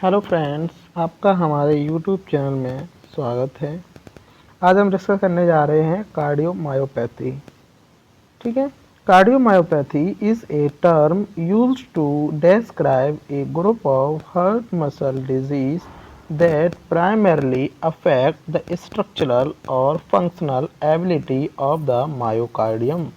Hello friends, आपका हमारे YouTube channel में स्वागत है। आज हम डिस्कस करने जा रहे हैं कार्डियोमायोपैथी। ठीक है। Cardiomyopathy is a term used to describe a group of heart muscle disease that primarily affect the structural or functional ability of the myocardium।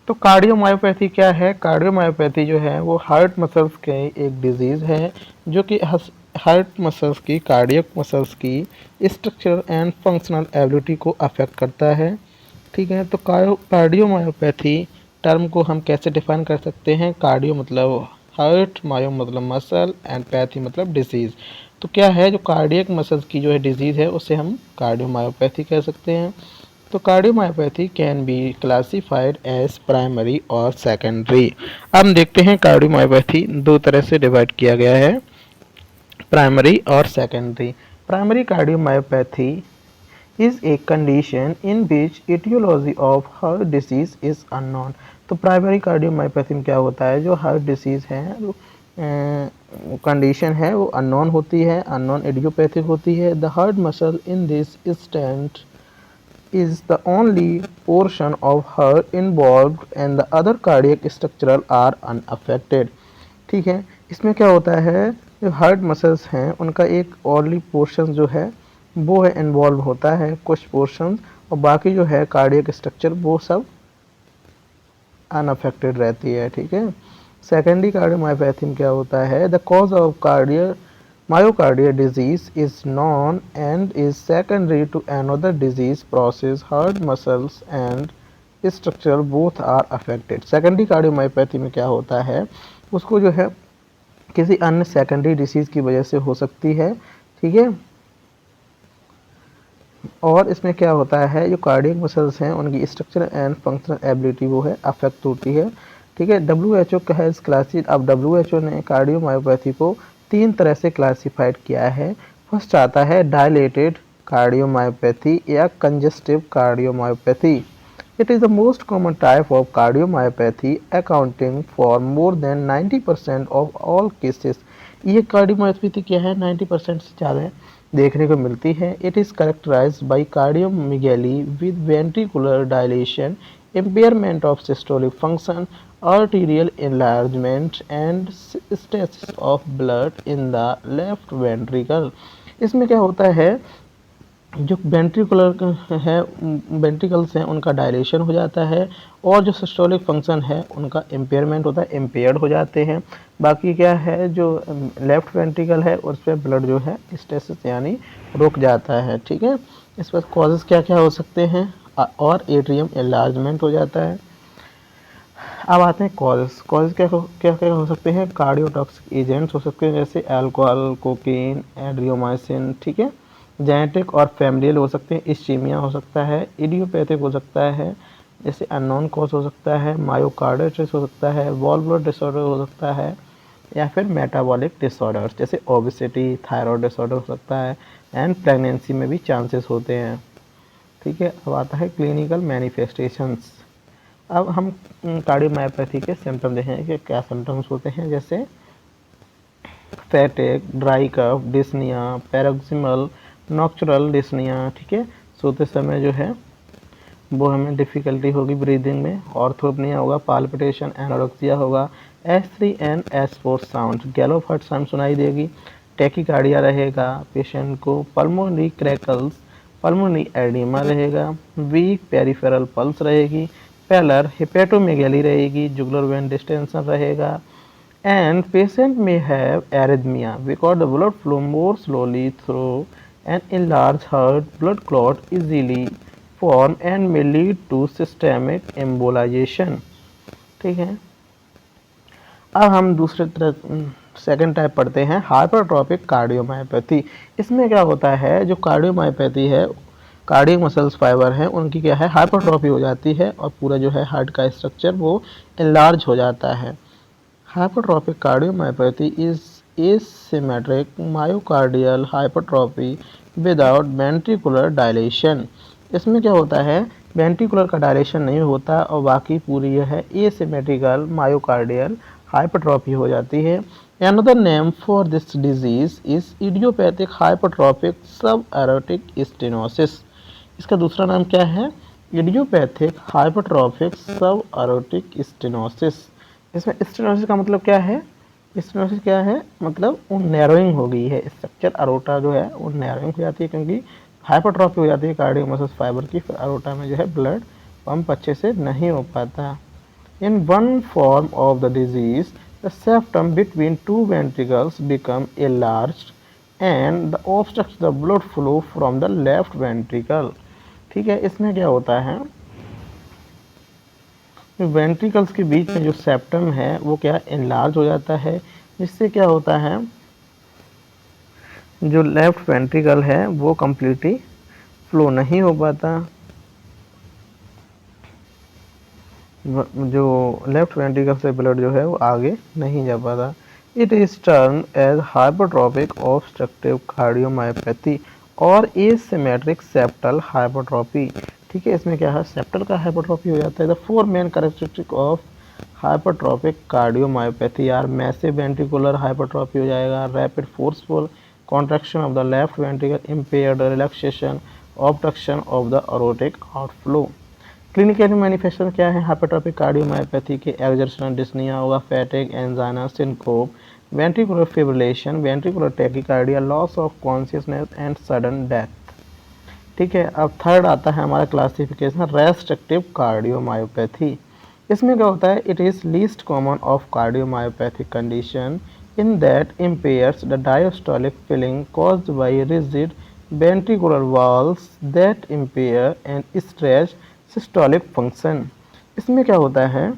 तो कार्डियोमायोपैथी क्या है? कार्डियोमायोपैथी जो है वो हार्ट मसल्स के एक डिजीज़ है जो कि हार्ट मसल्स की, कार्डियक मसल्स की स्ट्रक्चरल एंड फंक्शनल एबिलिटी को अफेक्ट करता है। ठीक है। तो कार्डियोमायोपैथी टर्म को हम कैसे डिफाइन कर सकते हैं? कार्डियो मतलब हार्ट, मायो मतलब मसल एंड पैथी मतलब डिजीज़। तो क्या है, जो कार्डियक मसल्स की जो है डिजीज़ है उसे हम कार्डियोमायोपैथी कह सकते हैं। तो cardiomyopathy can be classified as primary और सेकेंडरी। अब हम देखते हैं कार्डियोमायोपैथी दो तरह से डिवाइड किया गया है, प्राइमरी और secondary. Primary cardiomyopathy is a condition in which etiology of heart disease is unknown. तो प्राइमरी कार्डियोमायोपैथी में क्या होता है, जो हार्ट डिसीज है कंडीशन है वो अननोन होती है, अननोन इडियोपैथिक होती है। The heart muscle in this stent is the only portion of heart involved and the other cardiac structural are unaffected। ठीक है। इसमें क्या होता है, जो हार्ट मसल्स हैं उनका एक ओनली पोर्शन जो है वो है इन्वॉल्व होता है, कुछ पोर्शन, और बाकी जो है कार्डियक स्ट्रक्चर वो सब अनअफेक्टेड रहती है। ठीक है। सेकेंडरी कार्डियोमायोपैथी में क्या होता है, the cause of myocardial disease is known and is secondary to another disease process, heart muscles and structure both are affected। Secondary cardiomyopathy में क्या होता है, उसको जो है किसी अन्य सेकेंडरी डिसीज की वजह से हो सकती है। ठीक है। और इसमें क्या होता है, जो कार्डियक मसल्स हैं उनकी स्ट्रक्चर एंड फंक्शनल एबिलिटी वो है अफेक्ट होती है। ठीक है। WHO का है इस क्लासिक। अब WHO ने कार्डियोमायोपैथी को तीन तरह से क्लासिफाइड किया है। फर्स्ट आता है डायलेटेड कार्डियोमायोपैथी या congestive cardiomyopathy. It is the most common type of cardiomyopathy accounting for more than 90% of all cases. ये कार्डियोमायोपैथी क्या है, 90% से ज़्यादा देखने को मिलती है। It is characterized by cardiomegaly with ventricular dilation, impairment of systolic function, arterial enlargement and stasis of blood in the left ventricle। इसमें क्या होता है, जो वेंट्रिकुलर है, वेंट्रिकल्स हैं उनका डायलेशन हो जाता है, और जो सिस्टोलिक फंक्शन है उनका इम्पेयरमेंट होता है, इम्पेयर्ड हो जाते हैं। बाकी क्या है, जो लेफ्ट वेंट्रिकल है उस पर ब्लड जो है स्टेसिस यानी रुक जाता है। ठीक है। इस पर कॉजेज़ क्या क्या हो सकते हैं, और एट्रियम एनलार्जमेंट हो जाता है। अब आते हैं कॉजेज़। कॉजेज़ क्या क्या हो सकते हैं, कार्डियोटॉक्सिक एजेंट्स हो सकते हैं जैसे अल्कोहल, कोकीन, एड्रियोमाइसिन। ठीक है। जेनेटिक और फैमिलियल हो सकते हैं, इस्चीमिया हो सकता है, इडियोपैथिक हो सकता है जैसे अननोन कॉज हो सकता है, मायोकार्डिटिस हो सकता है, वॉल्वुलर डिसऑर्डर हो सकता है, या फिर मेटाबॉलिक डिसऑर्डर्स जैसे ओबेसिटी, थायराइड डिसऑर्डर हो सकता है, एंड प्रेगनेंसी में भी चांसेस होते हैं। ठीक है। अब आता है क्लिनिकल मैनिफेस्टेशंस। अब हम कार्डियोमायोपैथी के सिम्टम देखेंगे कि क्या सिम्टम्स होते हैं, जैसे fatigue, dry cough, dyspnoea, paroxysmal nocturnal dyspnoea. ठीक है। सोते समय जो है वो हमें डिफ़िकल्टी होगी ब्रीदिंग में, ऑर्थोपनिया होगा, पाल्पिटेशन, एनोरेक्सिया होगा, S3 and S4 sound, gallop heart sound सुनाई देगी, टैकीकार्डिया रहेगा, पेशेंट को पल्मोनरी क्रैकल्स, पल्मोनरी एडिमा रहेगा, वीक पेरिफेरल पल्स रहेगी, पैलर हिपेटोमेगैली रहेगी, जुगुलर वेन डिस्टेंशन रहेगा, and patient may have arrhythmia because the blood flow more slowly through an enlarged heart, blood clot easily form and may lead to systemic embolization। ठीक है। अब हम दूसरे तरह second type पढ़ते हैं, हाइपरट्रॉपिक कार्डियोमायोपैथी। इसमें क्या होता है, जो कार्डियोमायोपैथी है, कार्डियक मसल्स फाइबर हैं उनकी क्या है, हाइपरट्रॉफी हो जाती है और पूरा जो है हार्ट का स्ट्रक्चर वो इनलार्ज हो जाता है। Hypertrophic cardiomyopathy is asymmetric myocardial hypertrophy without ventricular dilation। इसमें क्या होता है, वेंट्रिकुलर का डायलेशन नहीं होता और बाकी पूरी यह है एसिमेट्रिकल मायोकार्डियल हाइपरट्रॉफी हो जाती है। Another name for this disease is idiopathic hypertrophic subaortic stenosis. इसका दूसरा नाम क्या है? Idiopathic hypertrophic subaortic stenosis. इसमें स्टेनोसिस का मतलब क्या है? स्टेनोसिस क्या है? मतलब वो नैरोइंग हो गई है, स्ट्रक्चर अरोटा जो है वो नैरोइंग हो जाती है क्योंकि हाइपरट्रॉफी हो जाती है कार्डियोमयोसाइटिस फाइबर की, फिर अरोटा में जो है ब्लड पंप अच्छे से नहीं हो पाता. In one form of the disease, the septum between two ventricles become enlarged and the obstructs the blood flow from the left ventricle. ठीक है, इसमें क्या होता है, वेंट्रिकल्स के बीच में जो सेप्टम है वो क्या एनलार्ज हो जाता है, जिससे क्या होता है, जो लेफ्ट वेंट्रिकल है वो कम्प्लीटली फ्लो नहीं हो पाता. जो लेफ्ट वेंट्रिकल से ब्लड जो है वो आगे नहीं जा पाता. It is term as hypertrophic obstructive cardiomyopathy और एसिमेट्रिक सेप्टल हाइपरट्रॉपी. ठीक है, इसमें क्या है, सेप्टल का हाइपरट्रॉपी हो जाता है. The four main characteristic of hypertrophic cardiomyopathy are massive ventricular hypertrophy हो जाएगा, rapid forceful contraction of the left ventricle, impaired relaxation, obstruction of the aortic outflow. Clinical manifestation क्या है हाइपरट्रॉपिक कार्डियोमायोपैथी के? एक्सर्शनल डिस्निया होगा, fatigue, angina, syncope, ventricular fibrillation, ventricular tachycardia, loss of consciousness and sudden death. ठीक है, अब third आता है हमारा क्लासिफिकेशन रेस्ट्रिक्टिव कार्डियोमायोपैथी. इसमें क्या होता है, it is least common of cardiomyopathic condition in that impairs the diastolic filling caused by rigid ventricular walls that impair and stretch systolic function. इसमें क्या होता है,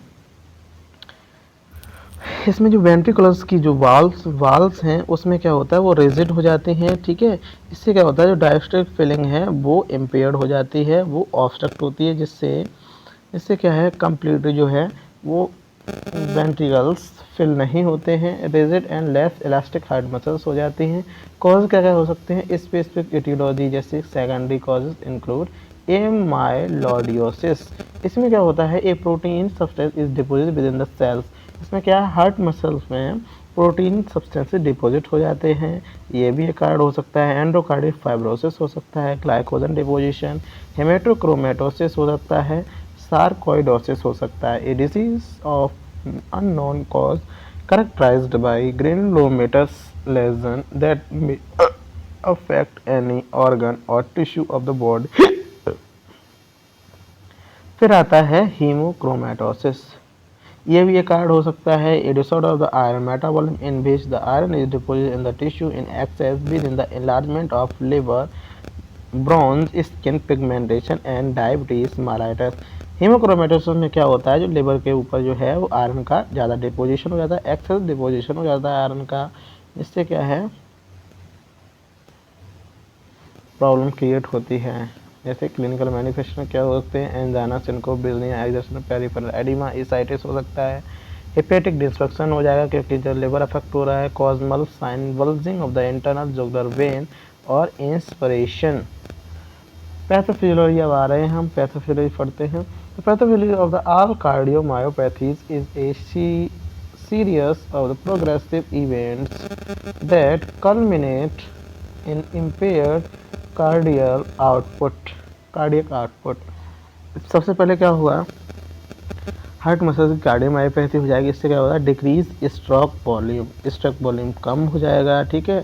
इसमें जो वेंट्रिकुलर्स की जो वाल्स हैं उसमें क्या होता है वो रिजिड हो जाते हैं. ठीक है, इससे क्या होता है जो डायस्टोलिक फिलिंग है वो इम्पेयर्ड हो जाती है, वो ऑब्स्ट्रक्ट होती है, जिससे क्या है कंप्लीटली जो है वो वेंट्रिकल्स फिल नहीं होते हैं, rigid and less elastic heart muscles हो जाती हैं. कॉज क्या क्या हो सकते हैं, स्पेसिफिक एटियोलॉजी जैसे सेकेंडरी कॉजेज इंक्लूड एमाइलोइडोसिस. इसमें क्या होता है, एक protein substance is deposit with in the cells. इसमें क्या है, हार्ट मसल्स में प्रोटीन सब्सटेंसेस डिपॉजिट हो जाते हैं, ये भी एक कारण हो सकता है. एंडोकार्डिक फाइब्रोसिस हो सकता है, ग्लाइकोजन डिपोजिशन, हेमेटोक्रोमेटोसिस हो सकता है, सार्कोइडोसिस हो सकता है. A disease of unknown cause characterized by granulomatous lesion that may affect any organ or tissue of the body. फिर आता है हीमोक्रोमेटोसिस. ये भी एक कारण हो सकता है. A disorder of the iron metabolism in which the iron is deposited in the tissue in excess with in the enlargement of liver, bronze, skin pigmentation and diabetes mellitus. Haemochromatosis में क्या होता है, जो लिवर के ऊपर जो है वो आयरन का ज़्यादा डिपोजिशन हो जाता है, एक्सेस डिपोजिशन हो जाता है आयरन का, इससे क्या है प्रॉब्लम क्रिएट होती है. जैसे क्लिनिकल मैनिफेस्टेशन क्या हो सकते हैं, angina, syncope, dyspnoea, exertional peripheral oedema, ascites हो सकता है. हेपेटिक डिस्फंक्शन हो जाएगा क्योंकि जब लिवर अफेक्ट हो रहा है. Kussmaul sign bulging of the internal jugular vein और इंस्पिरेशन. पैथोफिजियोलॉजी अब आ रहे हैं, हम पैथोफिजियोलॉजी पढ़ते हैं. तो pathophysiology of the all cardiomyopathies is a series of the progressive events that culminate in impaired cardiac output. सबसे पहले क्या हुआ, हार्ट मसल की कार्डियोमायोपैथी हो जाएगी. इससे क्या होगा, डिक्रीज स्ट्रोक वॉल्यूम कम हो जाएगा. ठीक है,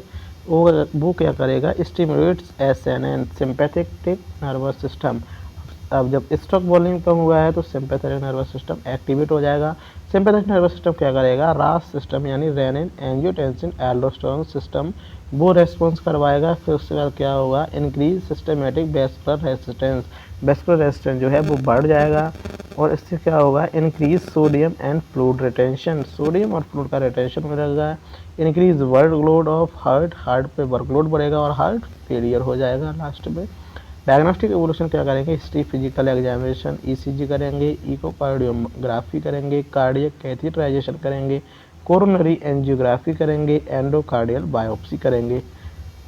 वो क्या करेगा, स्टिमुलेट्स एसएनएन सिंपैथेटिक नर्वस सिस्टम. अब जब स्ट्रोक वॉल्यूम कम हुआ है तो सिंपैथेटिक नर्वस सिस्टम एक्टिवेट हो जाएगा. सिंपैथेटिक नर्वस सिस्टम क्या करेगा, रास सिस्टम यानी रेनिन, एंजियोटेंसिन, एल्डोस्टेरोन सिस्टम वो रेस्पॉन्स करवाएगा. फिर उसके बाद क्या होगा, increase systematic vascular resistance. Vascular resistance जो है वो बढ़ जाएगा और इससे क्या होगा, increase sodium and fluid retention. Sodium और फ्लूइड का रिटेंशन हो जाएगा. इंक्रीज वर्कलोड ऑफ हार्ट पे वर्कलोड बढ़ेगा और हार्ट फेलियर हो जाएगा लास्ट में. डायग्नोस्टिक एवोल्यूशन क्या करेंगे, हिस्ट्री, फिजिकल एग्जामिनेशन, ईसीजी करेंगे, इकोकार्डियोग्राफी करेंगे, कार्डियक कैथेटराइजेशन करेंगे, कोरोनरी एंजियोग्राफी करेंगे, एंडोकार्डियल बायोप्सी करेंगे.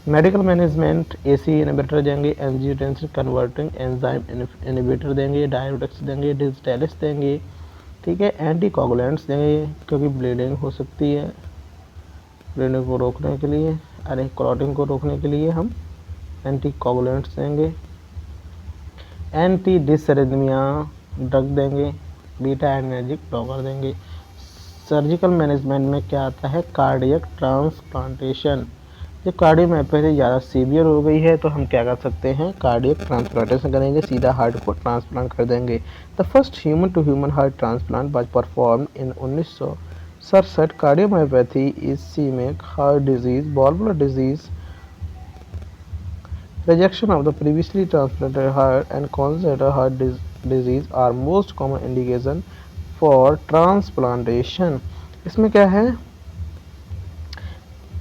मेडिकल मैनेजमेंट, एसी इनहिबिटर देंगे, एंजियोटेंसिन कन्वर्टिंग एंजाइम इनहिबिटर देंगे, डायरेटिक्स देंगे, डिजिटैलिस देंगे. ठीक है, एंटीकोगुलेंट्स देंगे क्योंकि ब्लीडिंग हो सकती है. ब्लीडिंग को रोकने के लिए, अरे क्लॉटिंग को रोकने के लिए हम एंटी कोगुलेंट्स देंगे, एंटी डिसरिथमिया ड्रग देंगे, बीटा एडर्जिक ब्लॉकर देंगे। सर्जिकल मैनेजमेंट में क्या आता है, कार्डियक ट्रांसप्लांटेशन। जब कार्डियोमायोपैथी ज़्यादा सीवियर हो गई है तो हम क्या कर सकते हैं, कार्डियक ट्रांसप्लांटेशन करेंगे, सीधा हार्ट को ट्रांसप्लांट कर देंगे। The first human to human heart transplant was performed in 1967। Cardiomyopathy is ischaemic heart disease, valvular disease, rejection of the previously transplanted heart and congenital heart disease are most common indication for transplantation। इसमें क्या है,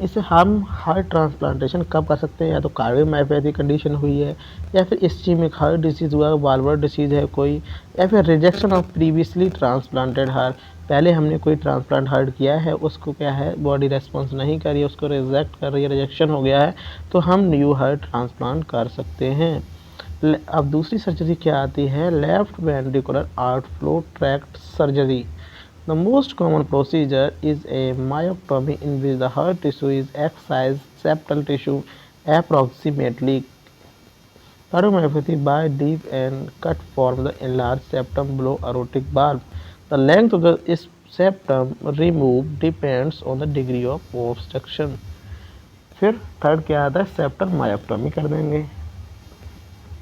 इसे हम heart transplantation कब कर सकते हैं, या तो कार्डियोमायोपैथी कंडीशन हुई है, या फिर इस्चेमिक हार्ट डिसीज़ हुआ, वाल्वुलर डिसीज़ है कोई, या फिर rejection of previously transplanted heart, पहले हमने कोई ट्रांसप्लांट हार्ट किया है, उसको क्या है बॉडी रेस्पॉन्स नहीं कर रही है, उसको रिजेक्ट कर रही है, रिजेक्शन हो गया है, तो हम न्यू हार्ट ट्रांसप्लांट कर सकते हैं। अब दूसरी सर्जरी क्या आती है, left ventricular outflow tract surgery. The most common procedure is a myectomy in which the heart tissue is excised septal tissue approximately cardiomyopathy by deep and cut form the enlarged septum below aortic valve. The length of the septum removed depends on the degree of obstruction। फिर third क्या आता है, septal मायोक्टोमी कर देंगे।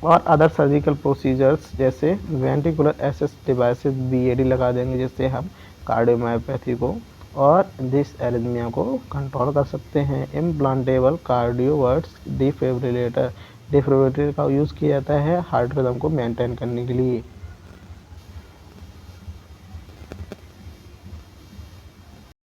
और other surgical procedures जैसे ventricular assess devices BOD लगा देंगे, जिससे हम कार्डियोमायोपैथी को और दिस एरिथमिया को कंट्रोल कर सकते हैं। इम्प्लांटेबल कार्डियोवर्ट्स डिफिब्रिलेटर, डिफिब्रिलेटर का यूज़ किया जाता है हार्ट रिदम को मेंटेन करने के लिए।